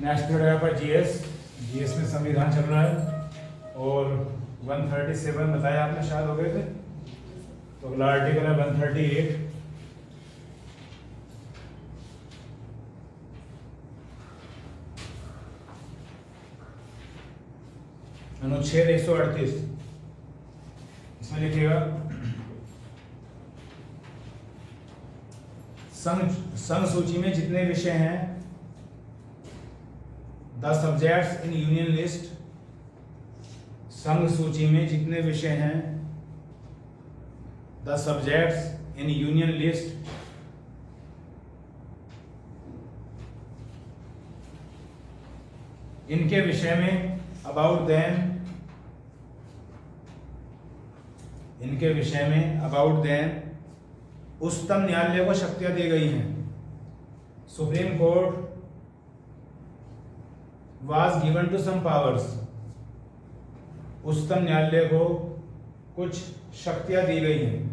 Next period है पर GS. GS में संविधान चल रहा है और 137 बताया आपने शायद हो गए थे, तो अगला आर्टिकल है 138। अनुच्छेद 138 इसमें लिखिएगा संघ सूची में जितने विषय हैं, the subjects in union list, संघ सूची में जितने विषय हैं, the subjects in union list, इनके विषय में, अबाउट देम, इनके विषय में, अबाउट देम उच्चतम न्यायालय को शक्तियां दी गई हैं। Supreme court was given to some powers, उच्चतम न्यायालय को कुछ शक्तियां दी गई हैं।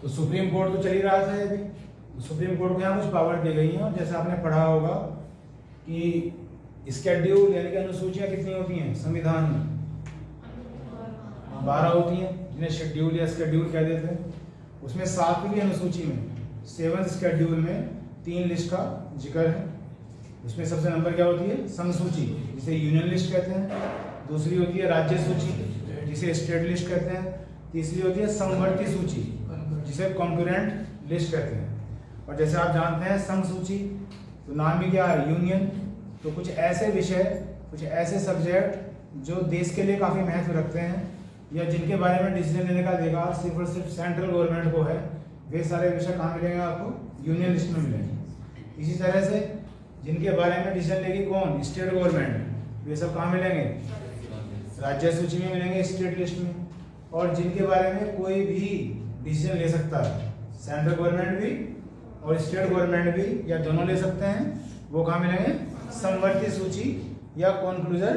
तो सुप्रीम कोर्ट तो चल ही रहा था अभी, तो सुप्रीम कोर्ट को यहाँ कुछ पावर दी गई है। और जैसे आपने पढ़ा होगा कि स्केड्यूल यानी कि अनुसूचियां कितनी होती हैं संविधान में, 12 होती हैं, जिन्हें शेड्यूल या स्केड्यूल कह देते हैं। उसमें 7वीं अनुसूची में, 7th शेड्यूल में 3 लिस्ट का जिक्र है। उसमें सबसे नंबर क्या होती है, संघ सूची जिसे यूनियन लिस्ट कहते हैं, दूसरी होती है राज्य सूची जिसे स्टेट लिस्ट कहते हैं, तीसरी होती है समवर्ती सूची जिसे कॉन्करेंट लिस्ट कहते हैं। और जैसे आप जानते हैं संघ सूची तो नाम ही क्या है, यूनियन। तो कुछ ऐसे विषय, कुछ ऐसे सब्जेक्ट जो देश के लिए काफ़ी महत्व रखते हैं या जिनके बारे में डिसीजन लेने का अधिकार सिर्फ और सिर्फ सेंट्रल गवर्नमेंट को है, वे सारे विषय कहाँ मिलेंगे आपको, यूनियन लिस्ट में मिलेंगे। इसी तरह से जिनके बारे में डिसीजन लेगी कौन, स्टेट गवर्नमेंट, वे सब कहाँ मिलेंगे, राज्य सूची में मिलेंगे, स्टेट लिस्ट में। और जिनके बारे में कोई भी डिसीजन ले सकता है, सेंट्रल गवर्नमेंट भी और स्टेट गवर्नमेंट भी या दोनों ले सकते हैं, वो कहाँ मिलेंगे, समवर्ती सूची या कॉन्क्लूजर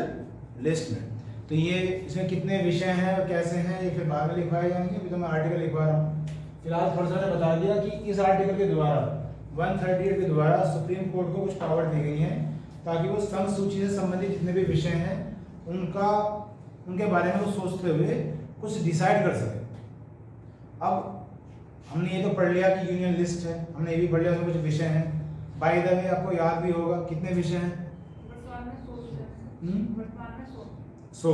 लिस्ट में। तो ये इसमें कितने विषय हैं और कैसे हैं ये फिर बाद में लिखवाए जाएंगे। अभी तो मैं आर्टिकल लिखवा रहा हूँ। फिलहाल थोड़ा सा बता दिया कि इस आर्टिकल के द्वारा 138 के द्वारा सुप्रीम कोर्ट को कुछ पावर दी गई है ताकि वो संघ सूची से संबंधित जितने भी विषय हैं उनके बारे में वो सोचते हुए कुछ डिसाइड कर सके। अब हमने ये तो पढ़ लिया कि यूनियन लिस्ट है, हमने ये भी पढ़ लिया तो कुछ विषय हैं। बाय द वे आपको याद भी होगा कितने विषय हैं, 100।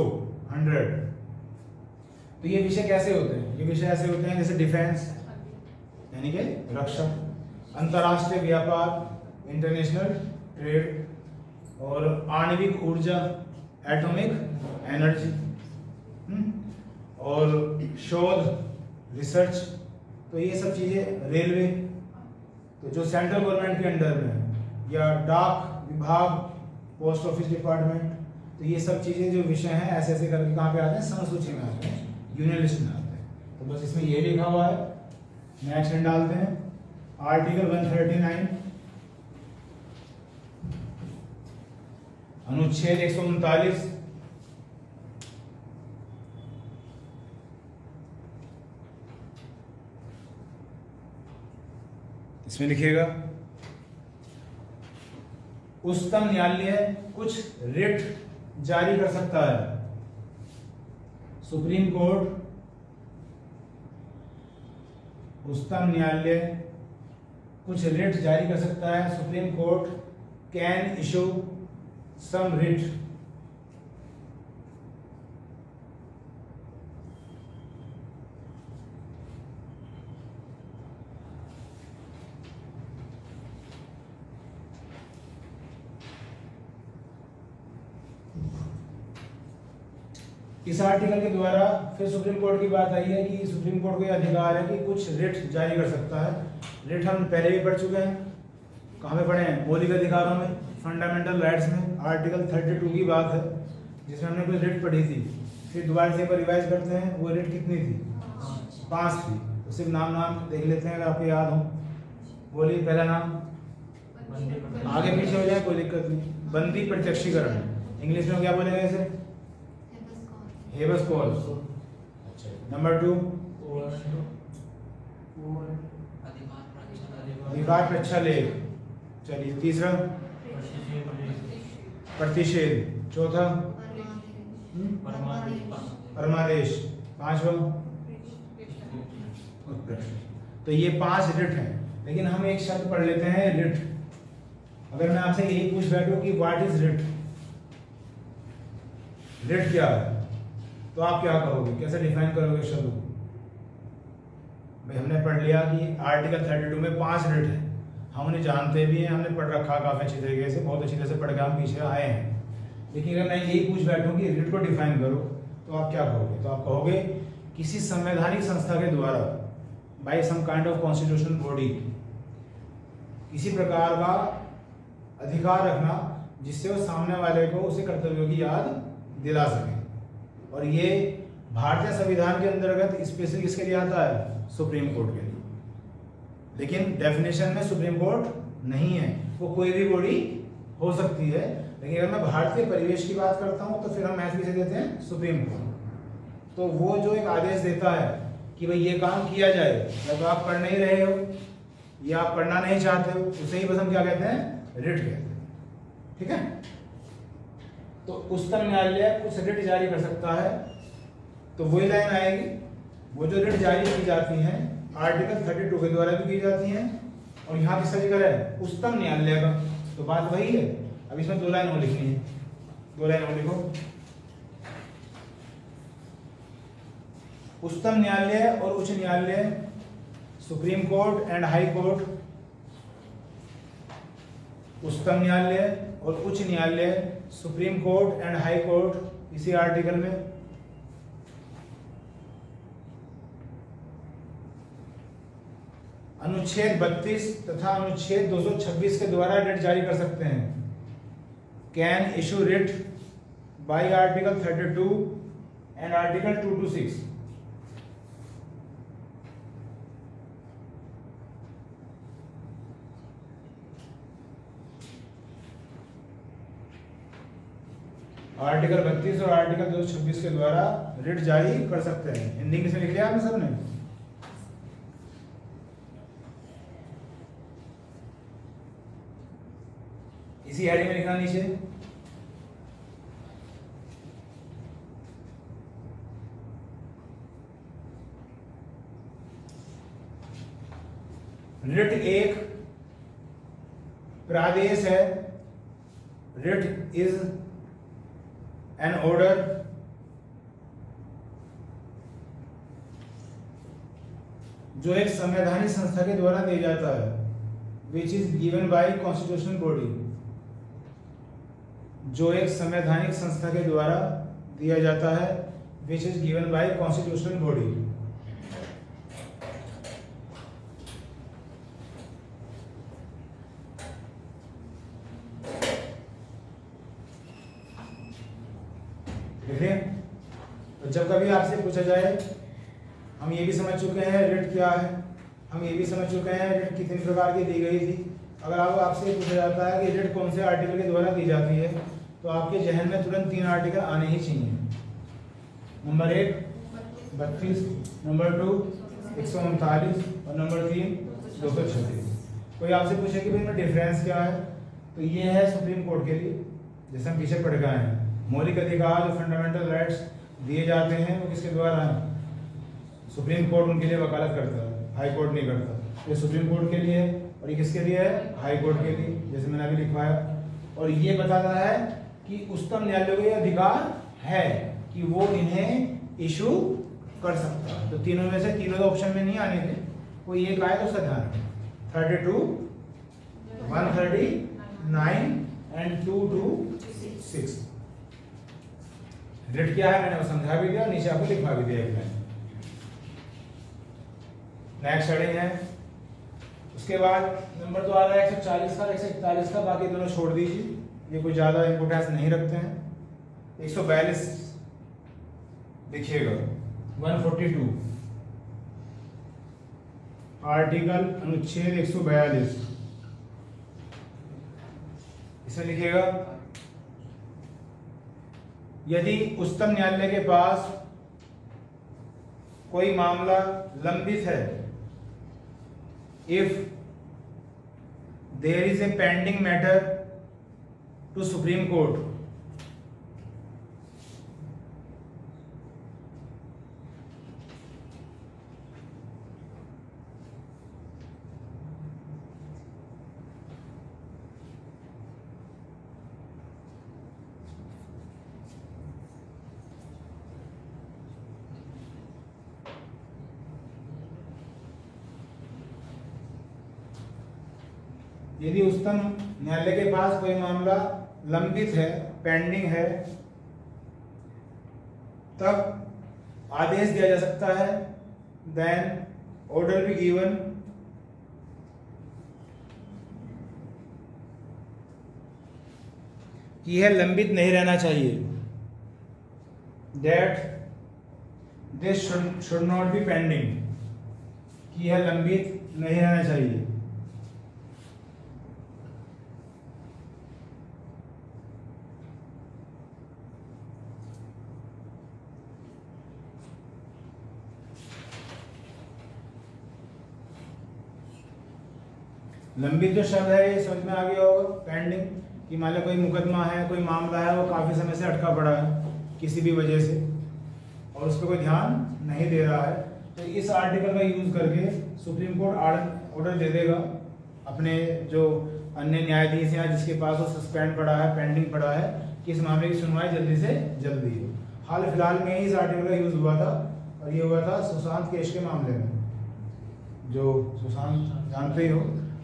तो ये विषय कैसे होते हैं, ये विषय ऐसे होते हैं जैसे डिफेंस यानी कि रक्षा, अंतरराष्ट्रीय व्यापार इंटरनेशनल ट्रेड, और आणविक ऊर्जा एटॉमिक एनर्जी, और शोध रिसर्च। तो ये सब चीज़ें, रेलवे तो जो सेंट्रल गवर्नमेंट के अंडर में है, या डाक विभाग, पोस्ट ऑफिस डिपार्टमेंट। तो ये सब चीज़ें जो विषय हैं ऐसे ऐसे करके कहाँ पे आते हैं, संघ सूची में आते हैं, यूनियन लिस्ट में आते हैं। तो बस इसमें ये लिखा हुआ है। नेक्स्ट डालते हैं आर्टिकल 139 अनुच्छेद 139। इसमें लिखिएगा उच्चतम न्यायालय कुछ रिट जारी कर सकता है। सुप्रीम कोर्ट, उच्चतम न्यायालय कुछ रिट जारी कर सकता है। Supreme court can issue some writ. इस आर्टिकल के द्वारा फिर सुप्रीम कोर्ट की बात आई है कि सुप्रीम कोर्ट को यह अधिकार है कि कुछ रिट जारी कर सकता है। रिट हम पहले भी पढ़ चुके हैं, कहाँ पे पढ़े हैं? मौलिक अधिकारों में, फंडामेंटल राइट्स में, आर्टिकल 32 की बात है जिसमें हमने कुछ रिट पढ़ी थी। फिर दोबारा से एक बार रिवाइज करते हैं। वो रिट कितनी थी? 5 थी। तो सिर्फ नाम देख लेते हैं अगर आपको याद हो। बोलिए पहला नाम, आगे पीछे हो जाए कोई दिक्कत नहीं। बंदी प्रत्यक्षीकरण, इंग्लिश में क्या बोलेंगे इसे? Habeas corpus. अच्छा, नंबर 2 अधिकार प्रक्षालेख। चलिए, तीसरा प्रतिषेध। चौथा परमादेश। पांचवा उत्प्रेक्षण। तो ये 5 रिट हैं। लेकिन हम एक शब्द पढ़ लेते हैं, रिट। अगर मैं आपसे यही पूछ बैठूं कि व्हाट इज रिट, रिट क्या है, तो आप क्या कहोगे? कैसे डिफाइन करोगे शब्द को? भाई हमने पढ़ लिया कि आर्टिकल 32 में 5 रिट है। हम उन्हें जानते भी हैं, हमने पढ़ रखा काफी अच्छी तरीके से, बहुत अच्छी तरह से पढ़ के हम पीछे आए हैं। लेकिन अगर मैं यही पूछ बैठूं कि रिट को डिफाइन करो, तो आप क्या कहोगे? तो आप कहोगे किसी संवैधानिक संस्था के द्वारा, by some kind of constitutional body, किसी प्रकार का अधिकार रखना जिससे वो सामने वाले को उसे कर्तव्यों की याद दिला सके। और ये भारतीय संविधान के अंतर्गत स्पेशली किसके लिए आता है? सुप्रीम कोर्ट के लिए। लेकिन डेफिनेशन में सुप्रीम कोर्ट नहीं है, वो कोई भी बॉडी हो सकती है। लेकिन अगर मैं भारतीय परिवेश की बात करता हूं तो फिर हम महत्व किसे देते हैं? Supreme court. तो वो जो एक आदेश देता है कि भाई ये काम किया जाए, जब आप पढ़ नहीं रहे हो या आप पढ़ना नहीं चाहते हो, उसे ही बस हम क्या कहते हैं? रिट कहते हैं। ठीक है। तो उच्चतम न्यायालय कुछ रिट जारी कर सकता है, तो वही लाइन आएगी। वो जो रिट जारी की जाती हैं आर्टिकल 32 के द्वारा भी की जाती हैं, और यहाँ किसका जिक्र है? उच्चतम न्यायालय का। तो बात वही है। अब इसमें 2 लाइन और लिखनी है, 2 लाइन और लिखो। उच्चतम न्यायालय और उच्च न्यायालय, supreme court and high court, उच्चतम न्यायालय और उच्च न्यायालय, supreme court and high court, इसी आर्टिकल में अनुच्छेद 32 तथा अनुच्छेद 226 के द्वारा रिट जारी कर सकते हैं। Can issue writ bye article 32 and article 226। Article 32 और आर्टिकल 226 के द्वारा रिट जारी कर सकते हैं। हिंदी में लिख लिया आपने सबने? इसी हेडिंग में लिखना नीचे। रिट एक प्रादेश है। रिट इज एन ऑर्डर जो एक संवैधानिक संस्था के द्वारा दिया जाता है, which is given by constitutional body, जो एक संवैधानिक संस्था के द्वारा दिया जाता है, which is given by constitutional body. देखिए, तो जब कभी आपसे पूछा जाए, हम ये भी समझ चुके हैं रिट क्या है, हम ये भी समझ चुके हैं रिट कितने प्रकार की दी गई थी। अगर आपसे पूछा जाता है कि रिट कौन से आर्टिकल के द्वारा दी जाती है, तो आपके जहन में तुरंत 3 आर्टिकल आने ही चाहिए। नंबर 1 32, नंबर 2 139 और नंबर 3 236। कोई आपसे पूछे कि भाई में डिफरेंस क्या है, तो ये है सुप्रीम कोर्ट के लिए, जैसे हम पीछे पढ़ गए हैं, मौलिक अधिकार जो फंडामेंटल राइट्स दिए जाते हैं वो किसके द्वारा है? सुप्रीम कोर्ट उनके लिए वकालत करता है, हाई कोर्ट नहीं करता। ये सुप्रीम कोर्ट के लिए है और ये किसके लिए है? हाई कोर्ट के लिए, जैसे मैंने अभी लिखवाया। और ये बताता है कि उच्चतम न्यायालय को ये अधिकार है कि वो इन्हें इशू कर सकता है। तो तीनों में से, तीनों ऑप्शन में नहीं आने थे, कोई एक आए तो उसका ध्यान रखें। 32, 139 एंड 226। रिट क्या है मैंने वो समझा भी दिया, नीचे आपको लिखवा भी दिया। नेक्स्ट हेडिंग है उसके बाद नंबर तो आ रहा है 140 का, 141 का, बाकी दोनों छोड़ दीजिए, ये कोई ज़्यादा इंपोर्टेंस नहीं रखते हैं। 142 लिखिएगा। 142 आर्टिकल अनुच्छेद 142 इसे लिखिएगा। यदि उच्चतम न्यायालय के पास कोई मामला लंबित है, if there is a pending matter to supreme court, यदि उच्चतम न्यायालय के पास कोई मामला लंबित है, पेंडिंग है, तब आदेश दिया जा सकता है, देन ऑर्डर बी गिवन कि यह लंबित नहीं रहना चाहिए, that this should not be pending, कि यह लंबित नहीं रहना चाहिए। लंबित जो शब्द है ये समझ में आ गया होगा। पेंडिंग कि मान लो कोई मुकदमा है, कोई मामला है, वो काफ़ी समय से अटका पड़ा है किसी भी वजह से और उस पर कोई ध्यान नहीं दे रहा है, तो इस आर्टिकल का यूज़ करके सुप्रीम कोर्ट ऑर्डर दे देगा अपने जो अन्य न्यायाधीश हैं जिसके पास वो सस्पेंड पड़ा है, पेंडिंग पड़ा है, कि इस मामले की सुनवाई जल्दी से जल्दी हो। हाल फिलहाल में ही इस आर्टिकल का यूज़ हुआ था और ये हुआ था सुशांत केस के मामले में। जो सुशांत जानते ही हो,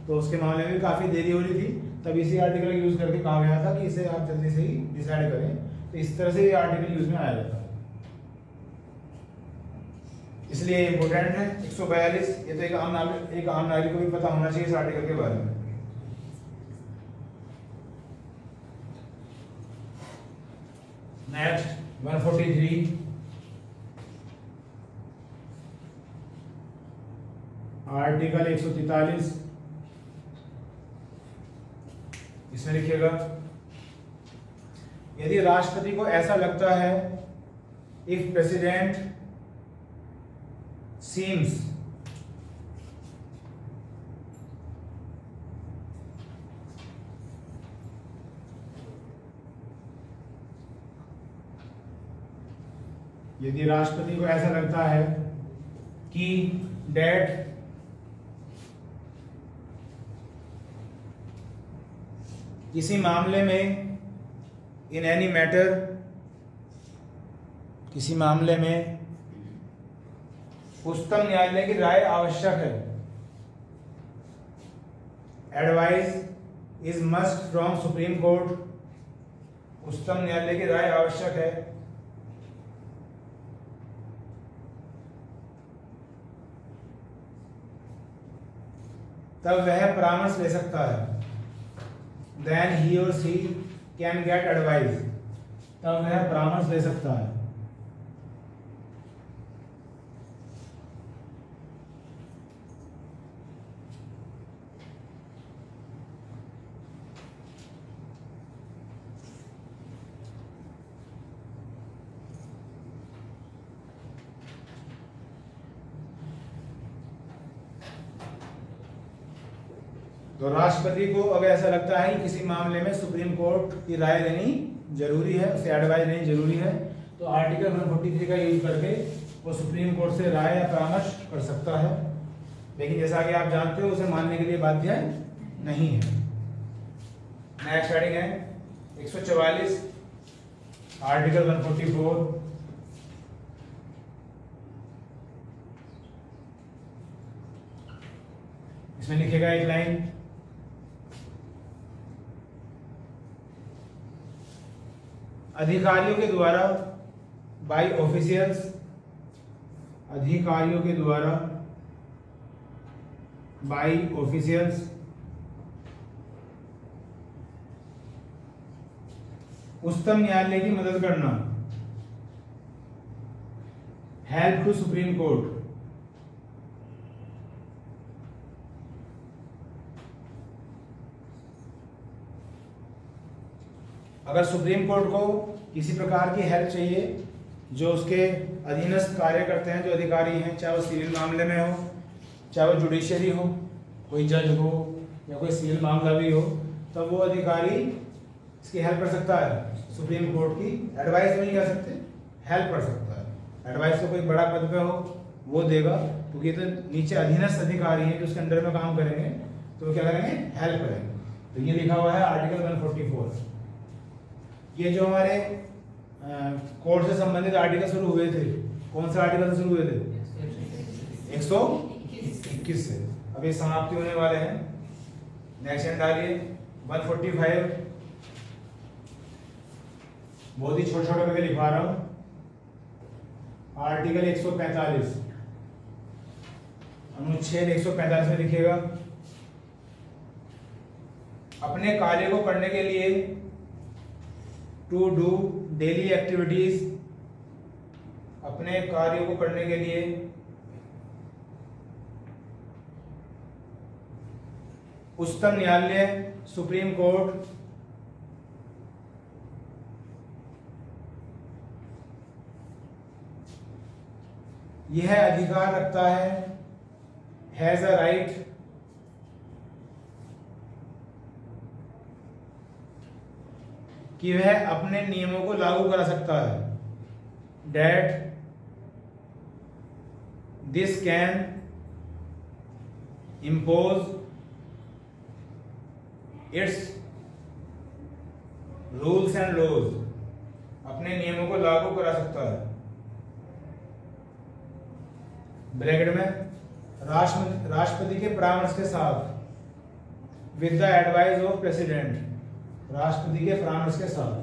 तो उसके मामले में काफ़ी देरी हो रही थी, तब इसी आर्टिकल का यूज़ करके कहा गया था कि इसे आप जल्दी से ही डिसाइड करें। तो इस तरह से ये आर्टिकल यूज़ में आया जाता है, इसलिए इम्पोर्टेंट है। 142 ये तो एक आम नागरिक को भी पता होना चाहिए इस आर्टिकल के बारे में। नेक्स्ट 143 आर्टिकल 143 इसमें लिखिएगा, यदि राष्ट्रपति को ऐसा लगता है, इफ प्रेसिडेंट सीम्स यदि राष्ट्रपति को ऐसा लगता है कि डेट किसी मामले में इन एनी मैटर, किसी मामले में उच्चतम न्यायालय की राय आवश्यक है, advice is must from supreme court, उच्चतम न्यायालय की राय आवश्यक है, तब वह परामर्श ले सकता है, then he or she can get advice, तब वह परामर्श ले सकता है। तो राष्ट्रपति को अगर ऐसा लगता है कि किसी मामले में सुप्रीम कोर्ट की राय लेनी जरूरी है, उसे एडवाइस लेनी जरूरी है, तो आर्टिकल 143 का यूज करके वो सुप्रीम कोर्ट से राय या परामर्श कर सकता है, लेकिन जैसा कि आप जानते हो उसे मानने के लिए बाध्य नहीं है। नेक्स्ट हेडिंग है 144 आर्टिकल 144 इसमें लिखेगा एक लाइन, अधिकारियों के द्वारा बाय ऑफिशियल्स, अधिकारियों के द्वारा बाई ऑफिशियल्स, उच्चतम न्यायालय की मदद करना, हेल्प टू सुप्रीम कोर्ट, अगर सुप्रीम कोर्ट को किसी प्रकार की हेल्प चाहिए, जो उसके अधीनस्थ कार्य करते हैं, जो अधिकारी हैं, चाहे वो सिविल मामले में हो, चाहे वो जुडिशरी हो, कोई जज हो या कोई सिविल मामला भी हो, तब वो अधिकारी इसकी हेल्प कर सकता है। सुप्रीम कोर्ट की एडवाइस नहीं कर सकते, हेल्प कर सकता है। एडवाइस तो कोई बड़ा पद पे हो वो देगा, क्योंकि तो नीचे अधीनस्थ अधिकारी हैं जो उसके अंडर में काम करेंगे, तो वो क्या करेंगे, हेल्प करेंगे। तो ये लिखा हुआ है आर्टिकल 144। ये जो हमारे कोर्ट से संबंधित आर्टिकल शुरू हुए थे, कौन से आर्टिकल से शुरू हुए थे? 121 से। अब ये समाप्ति होने वाले हैं। नेक्स्ट डालिए 145, बहुत ही छोटे छोटे करके लिखवा रहा हूं। आर्टिकल 145, अनुच्छेद 145 में लिखेगा, अपने कार्य को करने के लिए टू डू डेली एक्टिविटीज, अपने कार्यों को करने के लिए उच्चतम न्यायालय, सुप्रीम कोर्ट, यह अधिकार रखता है, हैज अ राइट कि वह अपने नियमों को लागू करा सकता है, that this can impose its rules and laws, अपने नियमों को लागू करा सकता है। ब्रैकेट में राष्ट्रपति के परामर्श के साथ, with the advice of president, राष्ट्रपति के परामर्श के साथ।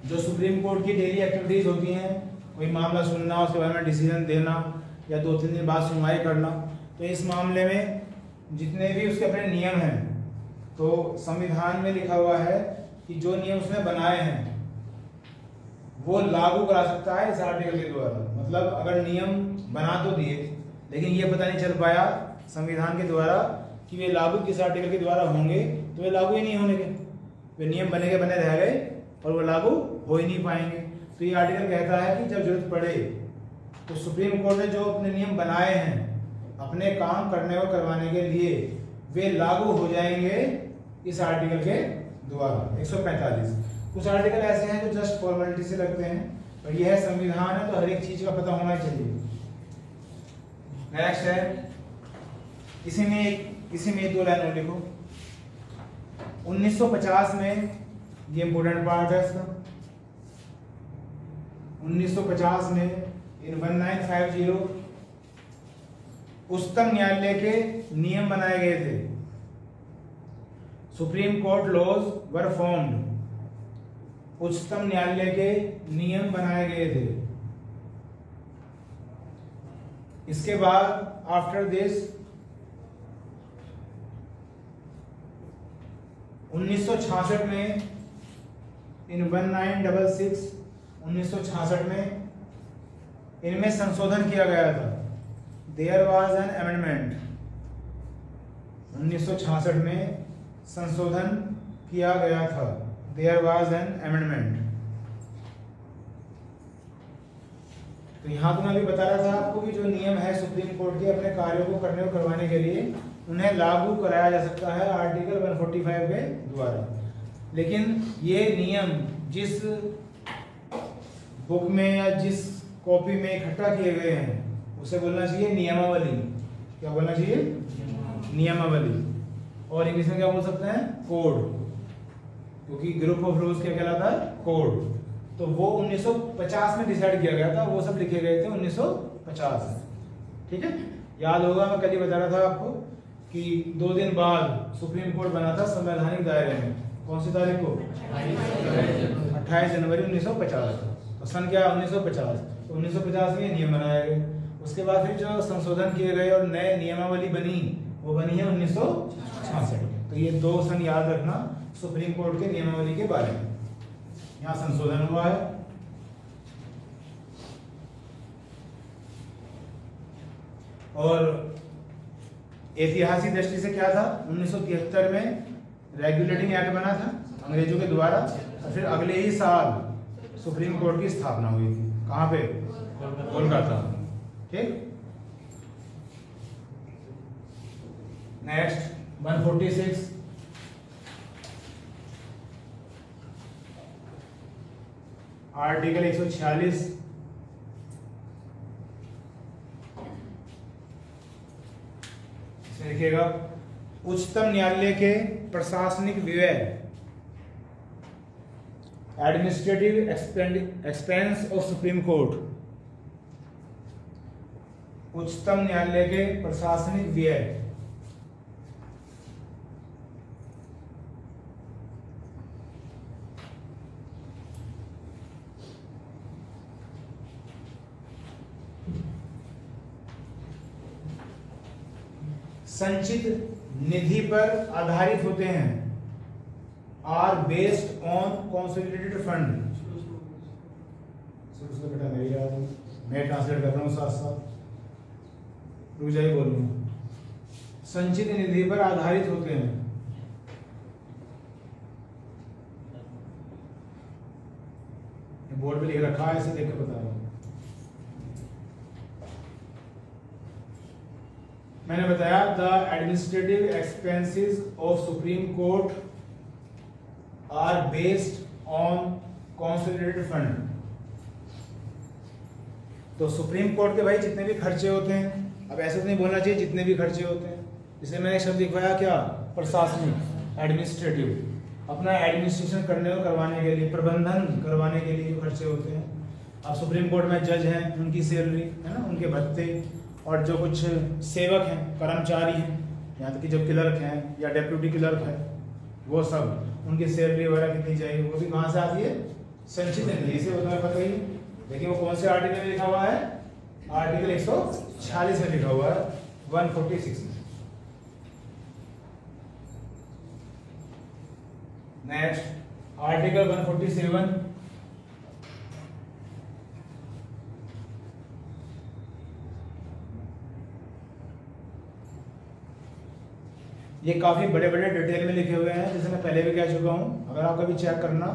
जो सुप्रीम कोर्ट की डेली एक्टिविटीज होती हैं, कोई मामला सुनना, उसके बारे में डिसीजन देना या 2-3 दिन बाद सुनवाई करना, तो इस मामले में जितने भी उसके अपने नियम हैं, तो संविधान में लिखा हुआ है कि जो नियम उसने बनाए हैं वो लागू करा सकता है इस आर्टिकल के द्वारा। मतलब अगर नियम बना तो दिए, लेकिन ये पता नहीं चल पाया संविधान के द्वारा कि वे लागू किस आर्टिकल के द्वारा होंगे, तो वे लागू ही नहीं होने के, वे नियम बने के बने रह गए और वो लागू हो ही नहीं पाएंगे। तो ये आर्टिकल कहता है कि जब जरूरत पड़े तो सुप्रीम कोर्ट ने जो अपने नियम बनाए हैं अपने काम करने और करवाने के लिए, वे लागू हो जाएंगे इस आर्टिकल के द्वारा। 145 कुछ आर्टिकल ऐसे हैं जो जस्ट फॉर्मेलिटी से लगते हैं, और यह संविधान है तो हर एक चीज का पता होना चाहिए। नेक्स्ट है, इसी में 2 लाइन और लिखो। 1950 में, ये इंपोर्टेंट पार्ट है इसका, 1950 में इन 1950 उच्चतम न्यायालय के नियम बनाए गए थे। Supreme court laws were formed, उच्चतम न्यायालय के नियम बनाए गए थे। इसके बाद आफ्टर दिस 1966 में, इन 1966 में इनमें संशोधन किया गया था। देयर वाज एन अमेंडमेंट, 1966 में संशोधन किया गया था। There was an amendment. तो यहाँ तो मैं अभी बता रहा था आपको कि जो नियम है सुप्रीम कोर्ट के अपने कार्यों को करने और करवाने के लिए, उन्हें लागू कराया जा सकता है आर्टिकल 145 के द्वारा। लेकिन ये नियम जिस बुक में या जिस कॉपी में इकट्ठा किए गए हैं उसे बोलना चाहिए नियमावली। क्या बोलना चाहिए? नियमावली। और इंग्लिश में क्या बोल सकते हैं? कोड, क्योंकि ग्रुप ऑफ रूल्स क्या कहलाता है? कोड। तो वो 1950 में डिसाइड किया गया था, वो सब लिखे गए थे 1950 में। ठीक है, याद होगा, मैं कल ही बता रहा था आपको कि 2 दिन बाद सुप्रीम कोर्ट बना था संवैधानिक दायरे में। कौन सी तारीख को? 28 जनवरी 1950। तो सन क्या? 1950। तो 1950 में नियम बनाया गया। उसके बाद फिर जो संशोधन किए गए और नए नियमावली बनी, वो बनी है 1966। तो ये 2 सन याद रखना सुप्रीम कोर्ट के नियमावली के बारे में। यहाँ संशोधन हुआ है। और ऐतिहासिक दृष्टि से क्या था? 1973 में रेगुलेटिंग एक्ट बना था अंग्रेजों के द्वारा, और फिर अगले ही साल सुप्रीम कोर्ट की स्थापना हुई थी। कहाँ पे? कोलकाता। ठीक। Next 146, article 146। इसमें लिखिएगा उच्चतम न्यायालय के प्रशासनिक व्यय, administrative expense of supreme court. उच्चतम न्यायालय के प्रशासनिक व्यय संचित निधि पर आधारित होते हैं, are based on consolidated fund. बेटा मेरी याद, मैं ट्रांसलेट कर रहा हूँ साथ साथ, रुक जाइए बोलूंगा। संचित निधि पर आधारित होते हैं। बोर्ड पे लिख रखा है, ऐसे देख के बता रहा हूँ। मैंने बताया the administrative expenses of supreme court are based on consolidated fund. तो सुप्रीम कोर्ट के भाई जितने भी खर्चे होते हैं, अब ऐसे तो नहीं बोलना चाहिए जितने भी खर्चे होते हैं, इसलिए मैंने शब्द लिखवाया क्या? प्रशासनिक, एडमिनिस्ट्रेटिव। अपना एडमिनिस्ट्रेशन करने और करवाने के लिए, प्रबंधन करवाने के लिए जो खर्चे होते हैं। अब सुप्रीम कोर्ट में जज हैं, उनकी सैलरी है ना, उनके भत्ते, और जो कुछ सेवक हैं, कर्मचारी हैं, यहाँ तक कि जो क्लर्क हैं या डेप्यूटी क्लर्क है, वो सब उनकी सैलरी वगैरह कितनी चाहिए, वो भी कहाँ से आती है? संचित निधि से। वो तुम्हें पता ही। देखिए वो कौन से आर्टिकल में लिखा हुआ है? आर्टिकल 146 में लिखा हुआ है, 146 में। Next article 147। ये काफी बड़े बड़े डिटेल में लिखे हुए हैं, जैसे मैं पहले भी कह चुका हूं। अगर आप कभी चेक करना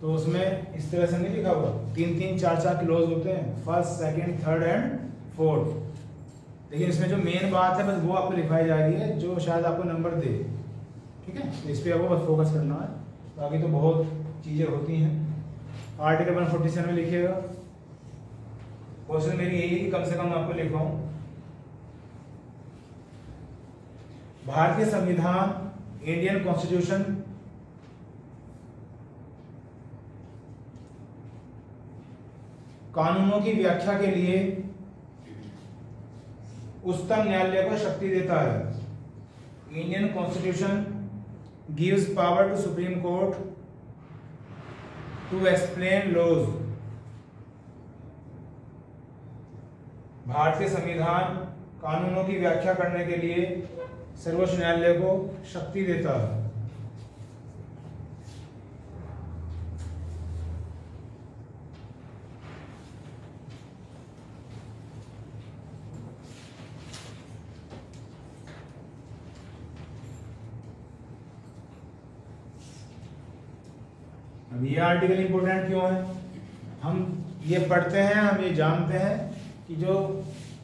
तो उसमें इस तरह से नहीं लिखा हुआ, 3-3, 4-4 क्लोज होते हैं, first, second, third and fourth. लेकिन इसमें जो मेन बात है बस वो आपको लिखाई जा रही है, जो शायद आपको नंबर दे। ठीक है, तो इस पर आपको बस फोकस करना है, बाकी तो बहुत चीजें होती हैं। आर्टिकल 147 में लिखिएगा। क्वेश्चन मेरी यही है कि कम से कम आपको लिखवाऊं। भारतीय संविधान, इंडियन कॉन्स्टिट्यूशन कानूनों की व्याख्या के लिए उच्चतम न्यायालय को शक्ति देता है। Indian constitution gives power to supreme court to explain laws. भारतीय संविधान कानूनों की व्याख्या करने के लिए सर्वोच्च न्यायालय को शक्ति देता है। अब ये आर्टिकल इंपोर्टेंट क्यों है? हम ये पढ़ते हैं, हम ये जानते हैं कि जो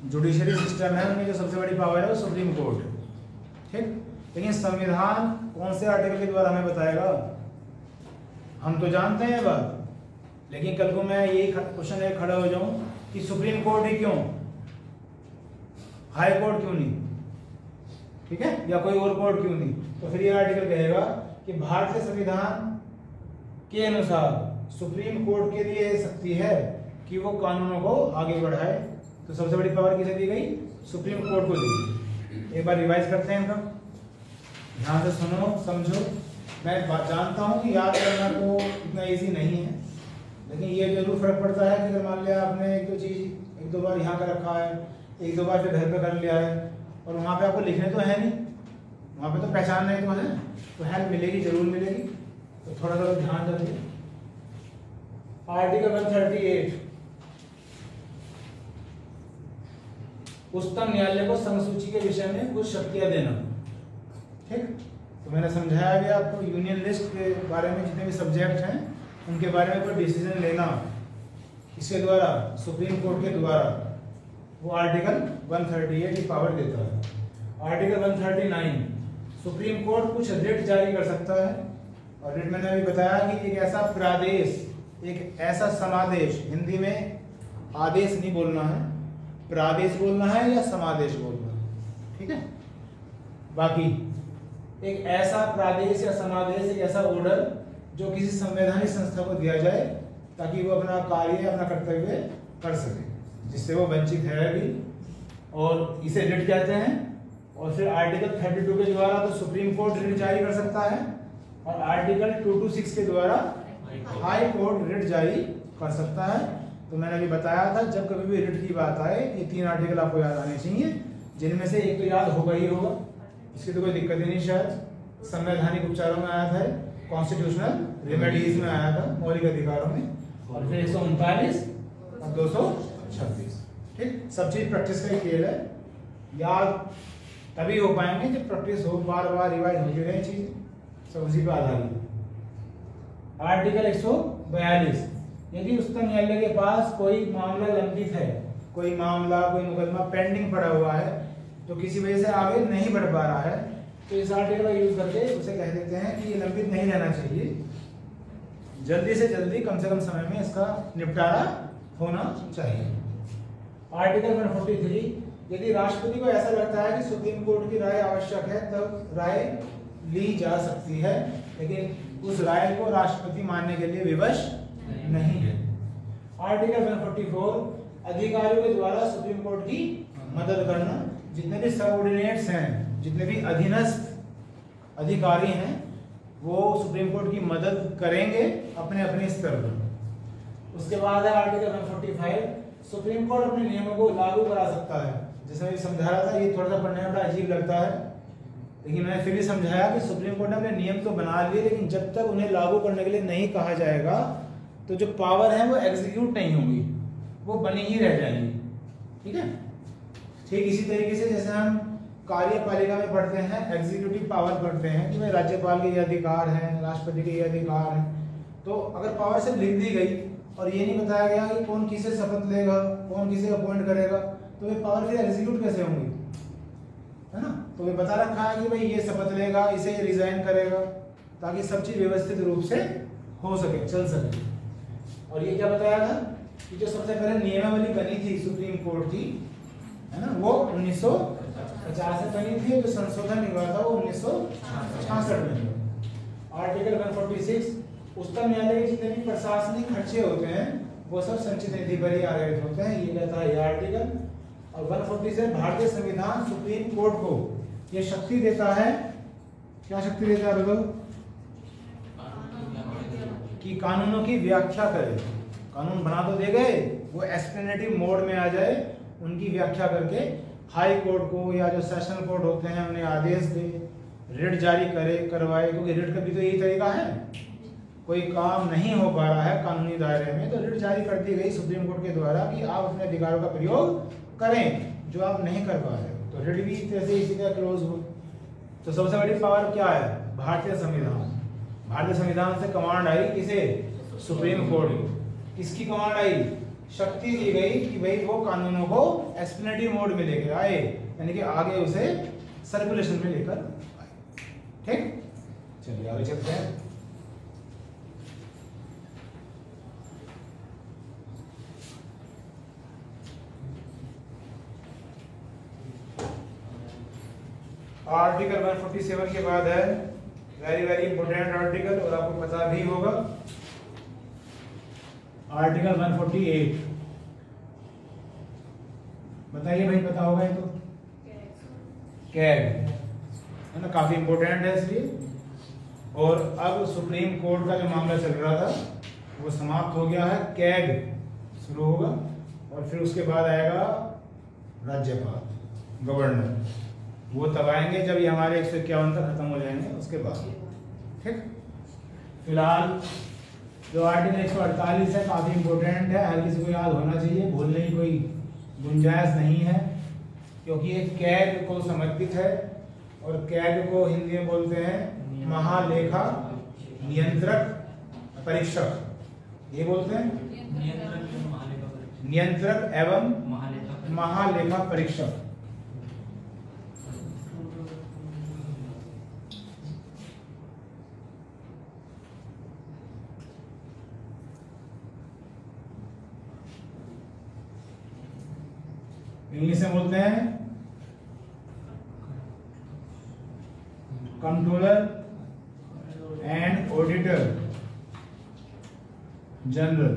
जुडिशरी सिस्टम है उनमें जो सबसे बड़ी पावर है वो सुप्रीम कोर्ट है। ठीक, लेकिन संविधान कौन से आर्टिकल के द्वारा हमें बताएगा? हम तो जानते हैं ये बात, लेकिन कल को मैं यही क्वेश्चन है खड़ा हो जाऊं कि सुप्रीम कोर्ट ही क्यों, हाई कोर्ट क्यों नहीं, ठीक है, या कोई और कोर्ट क्यों नहीं? तो फिर ये आर्टिकल कहेगा कि भारतीय संविधान के अनुसार सुप्रीम कोर्ट के लिए शक्ति है कि वो कानूनों को आगे बढ़ाए। तो सबसे बड़ी पावर किसे दी गई? सुप्रीम कोर्ट को दी। एक बार रिवाइज करते हैं इनका, ध्यान से सुनो समझो। मैं जानता हूँ कि याद करना तो इतना इजी नहीं है, लेकिन ये जरूर फर्क पड़ता है कि अगर मान लिया आपने एक दो चीज़ एक दो बार यहाँ का रखा है, एक दो बार फिर घर पे कर लिया है, और वहाँ पे आपको लिखने तो है नहीं, वहाँ पे तो पहचानना ही तो है, तो हेल्प मिलेगी, जरूर मिलेगी। तो थोड़ा सा ध्यान रखिए। आर्टिकल 138, उच्चतम न्यायालय को संघ सूची के विषय में कुछ शक्तियां देना। ठीक, तो मैंने समझाया भी आपको यूनियन लिस्ट के बारे में, जितने भी सब्जेक्ट हैं उनके बारे में कोई डिसीजन लेना इसके द्वारा, सुप्रीम कोर्ट के द्वारा, वो आर्टिकल 138 की पावर देता है। आर्टिकल 139, सुप्रीम कोर्ट कुछ रिट जारी कर सकता है, और रिट मैंने अभी बताया कि एक ऐसा प्रादेश, एक ऐसा समादेश, हिंदी में आदेश नहीं बोलना है, प्रादेश बोलना है या समादेश बोलना है, ठीक है। बाकी एक ऐसा प्रादेश या समादेश, एक ऐसा ऑर्डर जो किसी संवैधानिक संस्था को दिया जाए ताकि वो अपना कार्य, अपना कर्तव्य कर सके, जिससे वो वंचित है अभी, और इसे रिट कहते हैं। और फिर आर्टिकल 32 के द्वारा तो सुप्रीम कोर्ट रिट जारी कर सकता है, और आर्टिकल 226 के द्वारा हाई कोर्ट रिट जारी कर सकता है। तो मैंने अभी बताया था, जब कभी भी रिट की बात आए, ये 3 आर्टिकल आपको याद आने चाहिए, जिनमें से एक तो याद होगा ही होगा, इसकी तो कोई दिक्कत ही नहीं। शायद संवैधानिक उपचारों में आया था, कॉन्स्टिट्यूशनल रेमेडीज में आया था, मौलिक अधिकारों में, और फिर 139 और 236। ठीक, सब चीज प्रैक्टिस का खेल है, याद तभी हो पाएंगे जब प्रैक्टिस हो, बार बार रिवाइज होती रहे चीज, सब उसी पर आधारित। आर्टिकल 142, यदि उच्चतम न्यायालय के पास कोई मामला लंबित है, कोई मामला, कोई मुकदमा पेंडिंग पड़ा हुआ है, तो किसी वजह से आगे नहीं बढ़ पा रहा है, तो इस आर्टिकल का यूज करके उसे कह देते हैं कि ये लंबित नहीं रहना चाहिए, जल्दी से जल्दी, कम से कम समय में इसका निपटारा होना चाहिए। आर्टिकल 143, यदि राष्ट्रपति को ऐसा लगता है कि सुप्रीम कोर्ट की राय आवश्यक है, तब राय ली जा सकती है, लेकिन उस राय को राष्ट्रपति मानने के लिए विवश नहीं है। आर्टिकल 144, अधिकारियों के द्वारा सुप्रीम कोर्ट की मदद करना। जितने भी सबऑर्डिनेट्स हैं, जितने भी अधीनस्थ अधिकारी हैं, वो सुप्रीम कोर्ट की मदद करेंगे अपने अपने स्तर पर। उसके बाद है आर्टिकल 145, सुप्रीम कोर्ट अपने नियमों को लागू करा सकता है। जैसे मैं समझा रहा था, ये थोड़ा सा पढ़ने में बड़ा अजीब लगता है, लेकिन मैंने फिर भी समझाया कि सुप्रीम कोर्ट ने अपने नियम तो बना लिए, लेकिन जब तक उन्हें लागू करने के लिए नहीं कहा जाएगा, तो जो पावर है वो एग्जीक्यूट नहीं होगी, वो बनी ही रह जाएंगी। ठीक है, ठीक इसी तरीके से जैसे हम कार्यपालिका में पढ़ते हैं, एग्जीक्यूटिव पावर पढ़ते हैं कि भाई राज्यपाल के ये अधिकार हैं, राष्ट्रपति के ये अधिकार हैं, तो अगर पावर से लिख दी गई और ये नहीं बताया गया कि कौन किसे शपथ लेगा, कौन किसे अपॉइंट करेगा, तो ये पावर फिर एग्जीक्यूट कैसे होंगी, है ना। तो ये बता रखा है कि भाई ये शपथ लेगा, इसे रिजाइन करेगा, ताकि सब चीज व्यवस्थित रूप से हो सके, चल सके। और ये क्या बताया था कि जो सबसे पहले नियमावली बनी थी सुप्रीम कोर्ट की, है ना, वो 1950 में बनी थी, जो संशोधन हुआ था वो 1966 में। आर्टिकल 146, उच्चतम न्यायालय के जितने भी प्रशासनिक खर्चे होते हैं वो सब संचित निधि पर ही आधारित होते हैं, ये कहता है ये आर्टिकल। और 147, भारतीय संविधान सुप्रीम कोर्ट को ये शक्ति देता है, क्या शक्ति देता है बताओ, कि कानूनों की व्याख्या करे। कानून बना तो दे गए, वो एक्सप्लेनेटिव मोड में आ जाए, उनकी व्याख्या करके हाई कोर्ट को या जो सेशन कोर्ट होते हैं उन्हें आदेश दे, रिट जारी करे, करवाए, क्योंकि रिट का भी तो यही तरीका है, कोई काम नहीं हो पा रहा है कानूनी दायरे में, तो रिट जारी कर दी गई सुप्रीम कोर्ट के द्वारा कि आप अपने अधिकारों का प्रयोग करें जो आप नहीं कर पा रहे हो, तो रिट भी जैसे इसी का क्लोज हो। तो सबसे बड़ी पावर क्या है, भारतीय संविधान। भारतीय संविधान से कमांड आई किसे, सुप्रीम कोर्ट को। किसकी कमांड आई, शक्ति दी गई कि भाई वो कानूनों को एक्सप्लेनेटिव मोड में लेके आए, यानी कि आगे उसे सर्कुलेशन में लेकर आए। ठीक, चलिए आगे चलते हैं। आर्टिकल 147 के बाद है वेरी वेरी इंपोर्टेंट आर्टिकल, और आपको पता भी होगा, आर्टिकल 148। बताइए भाई, पता होगा ये तो। कैग, है ना, काफी इंपॉर्टेंट है इसलिए। और अब सुप्रीम कोर्ट का जो मामला चल रहा था वो समाप्त हो गया है, कैग शुरू होगा और फिर उसके बाद आएगा राज्यपाल, गवर्नर। वो तब आएंगे जब ये हमारे 151 तक खत्म हो जाएंगे, उसके बाद। ठीक, फिलहाल जो आर्टिकल 148 है काफी इंपॉर्टेंट है, हर किसी को याद होना चाहिए, भूलने की कोई गुंजाइश नहीं है, क्योंकि ये कैग को समर्पित है। और कैग को हिंदी में बोलते हैं महालेखा नियंत्रक परीक्षक, ये बोलते हैं नियंत्रक एवं महालेखा परीक्षक। इंग्लिश में बोलते हैं कंट्रोलर एंड ऑडिटर जनरल।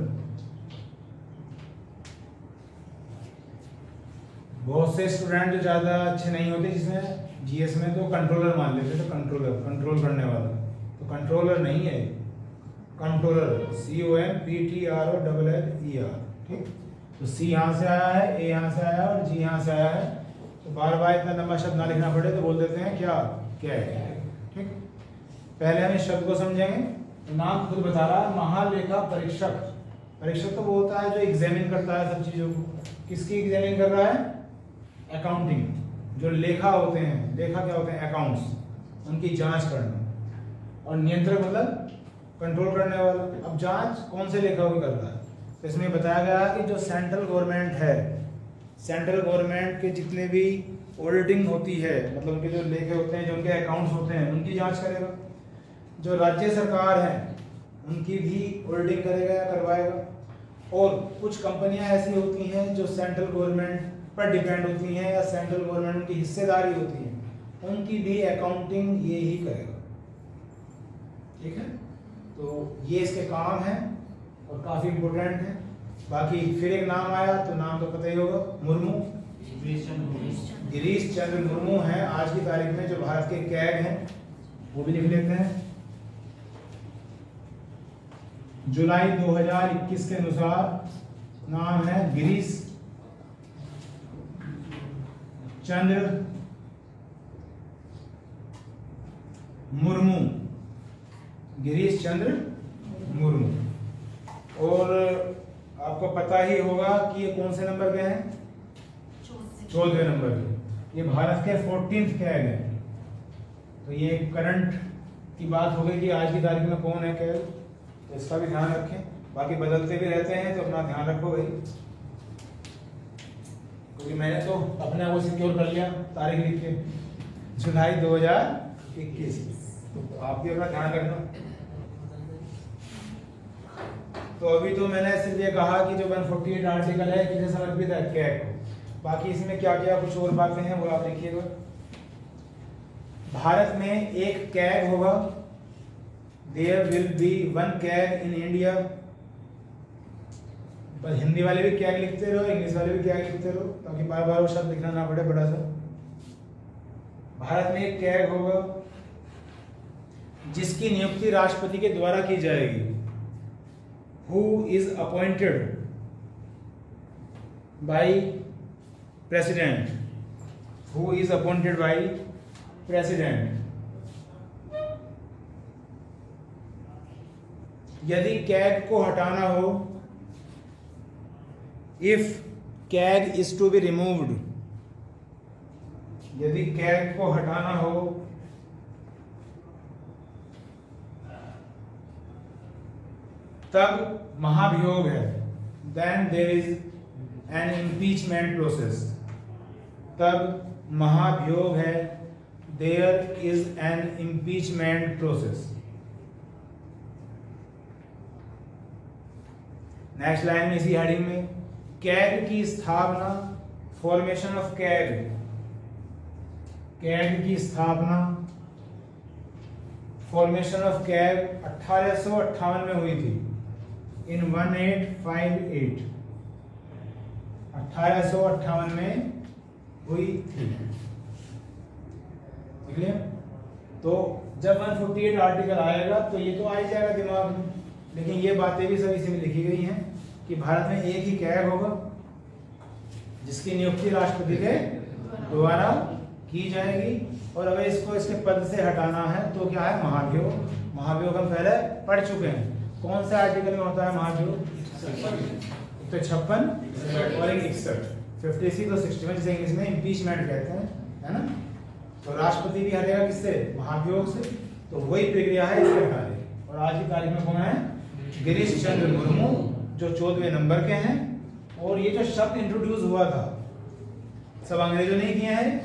बहुत से स्टूडेंट जो ज्यादा अच्छे नहीं होते जिसमें जीएस में, तो कंट्रोलर मान लेते थे, कंट्रोलर, कंट्रोल करने वाला। तो कंट्रोलर नहीं है, कंट्रोलर, COMPTROLLER। ठीक, तो सी यहाँ से आया है, ए यहाँ से आया और जी यहाँ से आया है, तो बार बार इतना लंबा शब्द ना लिखना पड़े तो बोल देते हैं क्या है। ठीक, पहले हम इस शब्द को समझेंगे। तो नाम खुद बता रहा है, महालेखा परीक्षक। परीक्षक तो वो होता है जो एग्जामिन करता है सब चीजों को। किसकी एग्जामिन कर रहा है? अकाउंटिंग। जो लेखा होते हैं, लेखा क्या होते हैं? अकाउंट्स, उनकी जांच करना। और नियंत्रक मतलब कंट्रोल करने वाला। अब जांच कौन से लेखा को कर रहा है? तो इसमें बताया गया कि जो सेंट्रल गवर्नमेंट है, सेंट्रल गवर्नमेंट के जितने भी ऑडिटिंग होती है, मतलब उनके जो लेखे होते हैं, जो उनके अकाउंट्स होते हैं, उनकी जांच करेगा। जो राज्य सरकार है उनकी भी ऑडिटिंग करेगा या करवाएगा। और कुछ कंपनियां ऐसी होती हैं जो सेंट्रल गवर्नमेंट पर डिपेंड होती हैं या सेंट्रल गवर्नमेंट की हिस्सेदारी होती है, उनकी भी अकाउंटिंग ये ही करेगा। ठीक है, तो ये इसके काम है और काफी इंपॉर्टेंट है। बाकी फिर एक नाम आया, तो नाम तो पता ही होगा, मुर्मू, गिरीश चंद्र मुर्मू हैं आज की तारीख में जो भारत के कैग हैं, वो भी लिख लेते हैं। जुलाई 2021 के अनुसार नाम है गिरीश चंद्र मुर्मू, गिरीश चंद्र मुर्मू। और आपको पता ही होगा कि ये कौन से नंबर के हैं? 14वें नंबर के। ये भारत के 14th कैग है। तो ये करंट की बात हो गई कि आज की तारीख में कौन है कैग, तो इसका भी ध्यान रखें। बाकी बदलते भी रहते हैं, तो अपना ध्यान रखो भाई, क्योंकि मैंने तो अपने आप को सिक्योर कर लिया तारीख लिख के, जुलाई 2021। तो आप भी अपना ध्यान रखना। तो अभी तो मैंने सिर्फ ये कहा कि जो 148 आर्टिकल है किसे समर्पित है? कैग को। बाकी इसमें क्या क्या कुछ और बातें हैं वो आप देखिएगा। भारत में एक कैग होगा, there will be one CAG in India. पर हिंदी वाले भी कैग लिखते रहो, इंग्लिश वाले भी कैग लिखते रहो, ताकि बार बार वो शब्द लिखना ना पड़े बड़ा सा। भारत में एक कैग होगा जिसकी नियुक्ति राष्ट्रपति के द्वारा की जाएगी। Who is appointed by president? Who is appointed by president? यदि कैग को हटाना हो, if CAG is to be removed, यदि कैग को हटाना हो तब महाभियोग है, then there is an impeachment process। तब महाभियोग है, there is an impeachment process। Next line में इसी हेडिंग में कैग की स्थापना, फॉर्मेशन ऑफ कैग, कैग की स्थापना, फॉर्मेशन ऑफ कैग 1858 में हुई थी, इन 1858, 1858 में हुई थी। क्लियर? तो जब 148 आर्टिकल आएगा तो ये तो आ ही जाएगा दिमाग में, लेकिन ये बातें भी सब इसी में लिखी गई हैं कि भारत में एक ही कैग होगा जिसकी नियुक्ति राष्ट्रपति के द्वारा की जाएगी, और अगर इसको इसके पद से हटाना है तो क्या है, महाभियोग। महाभियोग हम पहले पढ़ चुके हैं। कौन से आर्टिकल में होता है महाभियोग? तो 56 और 61, 56 और 61, जिसे इंग्लिश में इम्पीचमेंट कहते हैं, है ना। तो राष्ट्रपति भी हटेगा किससे? महाभियोग से। तो वही प्रक्रिया है इसके हटाने। और आज की तारीख में कौन है? गिरीश चंद्र मुर्मू, जो 14वें नंबर के हैं। और ये जो शब्द इंट्रोड्यूस हुआ था सब अंग्रेजों ने किया है।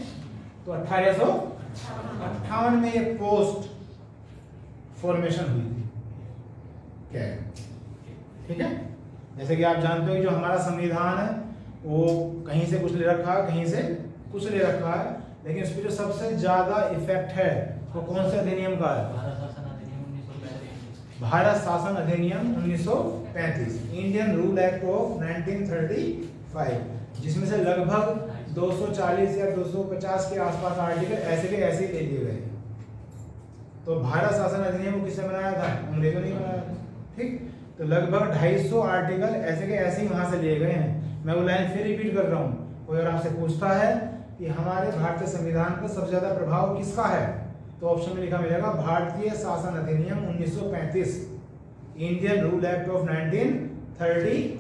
तो 1858 में ये पोस्ट फॉर्मेशन हुई थी, क्या है, ठीक है। जैसे कि आप जानते हो कि जो हमारा संविधान है वो कहीं से कुछ ले रखा है, कहीं से कुछ ले रखा है, लेकिन उस पर जो सबसे ज्यादा इफेक्ट है वो कौन से अधिनियम का है? भारत शासन अधिनियम 1935, इंडियन रूल एक्ट ऑफ 1935, जिसमें से लगभग 240 या 250 के आसपास आर्टिकल ऐसे के ऐसे ले लिए गए। तो भारत शासन अधिनियम को किसने बनाया था? अंग्रेजों ने बनाया था, ठीक। तो लगभग 250 आर्टिकल ऐसे के ऐसे ही वहां से लिए गए हैं। मैं वो लाइन फिर रिपीट कर रहा हूँ। कोई अगर आपसे पूछता है कि हमारे भारतीय संविधान पर सबसे ज्यादा प्रभाव किसका है, तो ऑप्शन में लिखा मिलेगा भारतीय शासन अधिनियम 1935, इंडियन रूल एक्ट ऑफ 1935।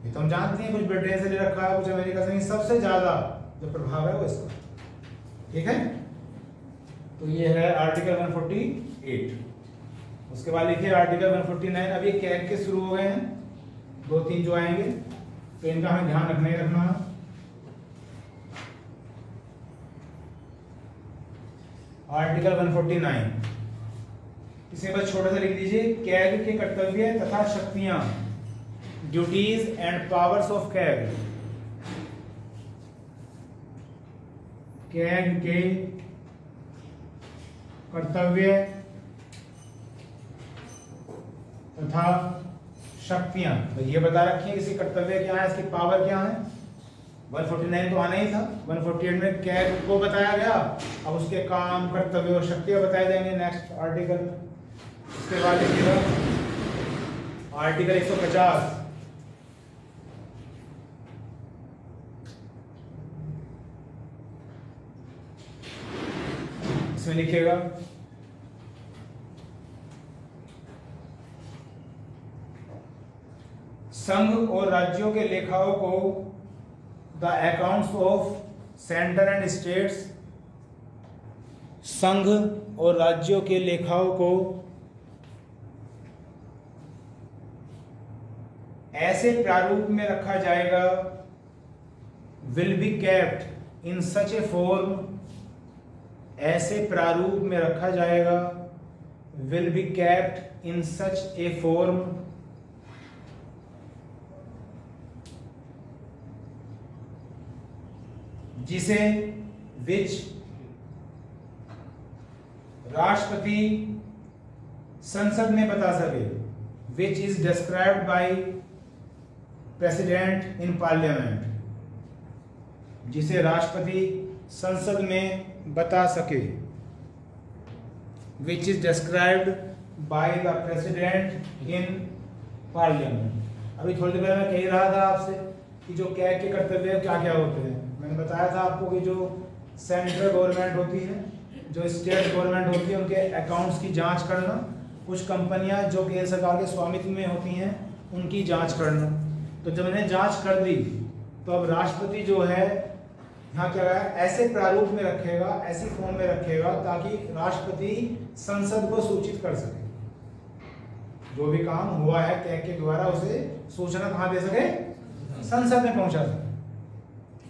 ये तो हम जानते हैं, कुछ ब्रिटेन से ले रखा है, कुछ अमेरिका से नहीं, सबसे ज्यादा जो प्रभाव है वो इसका, ठीक है। तो ये है आर्टिकल 148। उसके बाद लिखिए आर्टिकल 149। अब ये कैग के शुरू हो गए हैं, 2-3 जो आएंगे, तो इनका हमें ध्यान रखना ही रखना है। आर्टिकल 149, इसमें बस छोटा सा लिख दीजिए, कैग के कर्तव्य तथा शक्तियां, duties and powers of CAG. CAG के कर्तव्य तथा शक्तियां, तो ये बता रखी है इसकी कर्तव्य क्या है, इसकी पावर क्या है। 149 तो आना ही था, 148 में कैग को बताया गया, अब उसके काम, कर्तव्य और शक्तियां बताए जाएंगे नेक्स्ट आर्टिकल। उसके बाद लिखिएगा आर्टिकल 150, इसमें लिखिएगा संघ और राज्यों के लेखाओं को, the accounts of centre and states, संघ और राज्यों के लेखाओं को ऐसे प्रारूप में रखा जाएगा, will be kept in such A form, ऐसे प्रारूप में रखा जाएगा, will be kept in such A form, जिसे विच राष्ट्रपति संसद में बता सके, which is described by president in parliament, जिसे राष्ट्रपति संसद में बता सके, which is described by the president in parliament. अभी थोड़ी देर पहले मैं कह रहा था आपसे कि जो कैग के कर्तव्य क्या क्या होते हैं। मैंने बताया था आपको कि जो सेंट्रल गवर्नमेंट होती है, जो स्टेट गवर्नमेंट होती है, उनके अकाउंट्स की जांच करना, कुछ कंपनियां जो केंद्र सरकार के स्वामित्व में होती हैं उनकी जांच करना। तो जब इन्हें जांच कर दी तो अब राष्ट्रपति जो है यहाँ क्या है, ऐसे प्रारूप में रखेगा, ऐसी फॉर्म में रखेगा ताकि राष्ट्रपति संसद को सूचित कर सके, जो भी काम हुआ है कैग के द्वारा उसे सूचना कहाँ दे सके, संसद में पहुंचा सके।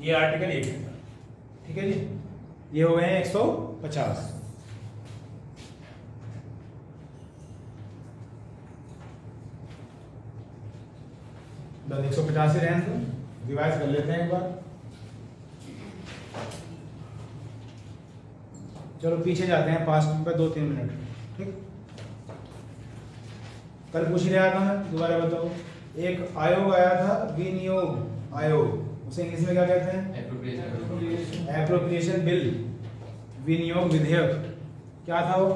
ये आर्टिकल 1 है, ठीक है जी। ये हो गए हैं 150। बस 150 से रहने दो, रिवाइज कर लेते हैं एक बार। चलो पीछे जाते हैं 5 मिनट पर, 2-3 मिनट, ठीक। कल पूछ रहा था मैं, दोबारा बताओ। एक आयोग आया था, विनियोग आयोग, उसे इंग्लिश में क्या कहते हैं, एप्रोप्रिएशन बिल। विनियोग विधेयक क्या था वो?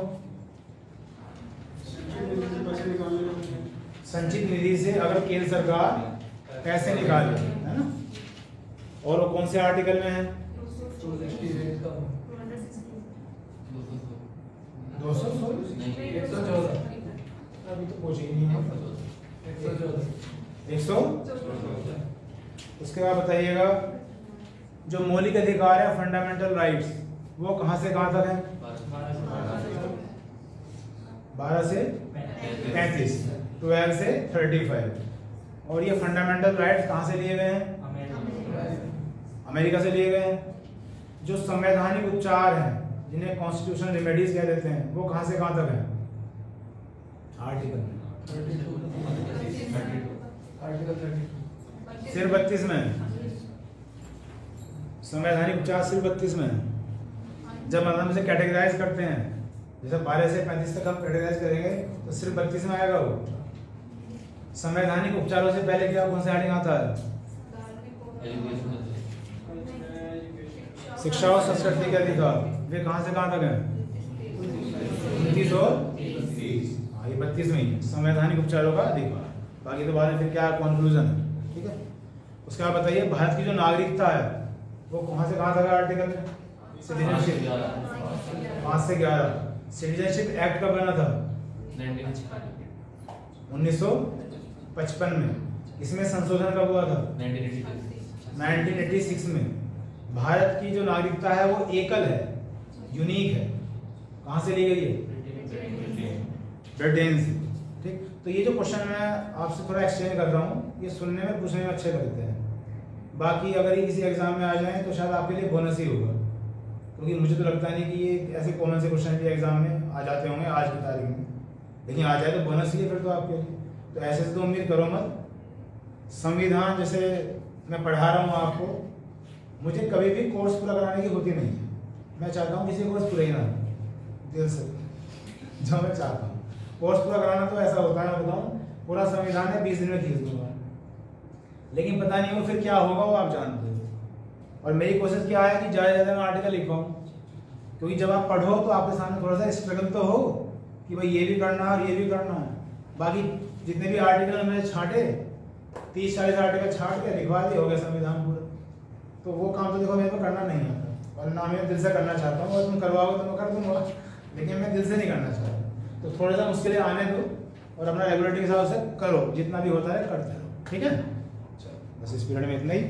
संचित निधि से अगर केंद्र सरकार पैसे निकाले, है ना, और वो कौन से आर्टिकल में है? 214 अभी तो पूछ ही नहीं है। 114। उसके बाद बताइएगा जो मौलिक अधिकार है फंडामेंटल राइट्स वो कहाँ से कहाँ तक है? 12 से 35, 12 से 35। और ये फंडामेंटल राइट्स कहाँ से लिए गए हैं? अमेरिका से लिए गए हैं। जो संवैधानिक उपचार हैं जिन्हें कॉन्स्टिट्यूशनल रेमेडीज कह देते हैं वो कहाँ से कहाँ तक है? आर्टिकल सिर्फ 32 में। संवैधानिक उपचार सिर्फ 32 में। जब हम इसे कैटेगराइज करते हैं, जैसे 12 से 35 तक हम कैटेगराइज करेंगे तो सिर्फ 32 में आएगा वो। संवैधानिक उपचारों से पहले क्या कौन सा हेडिंग आता है? शिक्षा और संस्कृति के अधिकार, वे कहाँ से कहाँ तक है? 29 और 30। हाँ, ये 32 में ही संवैधानिक उपचारों का अधिकार। बाकी तो बाद में फिर क्या कंक्लूजन है, ठीक है। उसके बाद बताइए भारत की जो नागरिकता है वो कहाँ से कहाँ तक है आर्टिकल में? सिटीजनशिप 5 से 11। सिटीजनशिप एक्ट कब बना था? 1955 में। इसमें संशोधन कब हुआ था? 1986 में। भारत की जो नागरिकता है वो एकल है, यूनिक है। कहाँ से ली गई है? ब्रिटेन से, ठीक। तो ये जो क्वेश्चन मैं आपसे थोड़ा एक्सचेंज कर रहा हूँ ये सुनने में पूछने में अच्छे लगते हैं। बाकी अगर ये किसी एग्जाम में आ जाए तो शायद आपके लिए बोनस ही होगा, क्योंकि मुझे तो लगता नहीं कि ये ऐसे कॉमन से क्वेश्चन भी एग्जाम में आ जाते होंगे आज की तारीख में, लेकिन आ जाए तो बोनस ही है फिर तो आपके लिए। तो ऐसे से तो उम्मीद करो मत। संविधान जैसे मैं पढ़ा रहा हूँ आपको, मुझे कभी भी कोर्स पूरा कराने की होती नहीं है। मैं चाहता हूँ किसी कोर्स पूरा ही ना दिल से, जो मैं चाहता हूँ। कोर्स पूरा कराना तो ऐसा होता है, मैं बताऊँ पूरा संविधान है 20 दिन में खींच दूंगा, लेकिन पता नहीं वो फिर क्या होगा वो आप जानते हो। और मेरी कोशिश क्या है कि ज़्यादा से ज़्यादा मैं आर्टिकल लिख पाऊँ, क्योंकि जब आप पढ़ो तो आपके सामने थोड़ा सा स्ट्रगल तो हो कि भाई ये भी करना है और ये भी करना है। बाकी जितने भी आर्टिकल मैंने छांटे 30-40 आर्टिकल छांट के लिखवा दिए, हो गया संविधान पूरा। तो वो काम तो देखो मेरे को करना नहीं आता, और ना मैं दिल से करना चाहता हूँ। और तुम करवाओगे तो मैं कर दूंगा, लेकिन मैं दिल से नहीं करना चाहता। तो थोड़ा सा मुश्किलें आने दो और अपना रेगुलेटरी के हिसाब से करो, जितना भी होता है करते रहो, ठीक है। चलो बस इस पीरियड में इतना ही।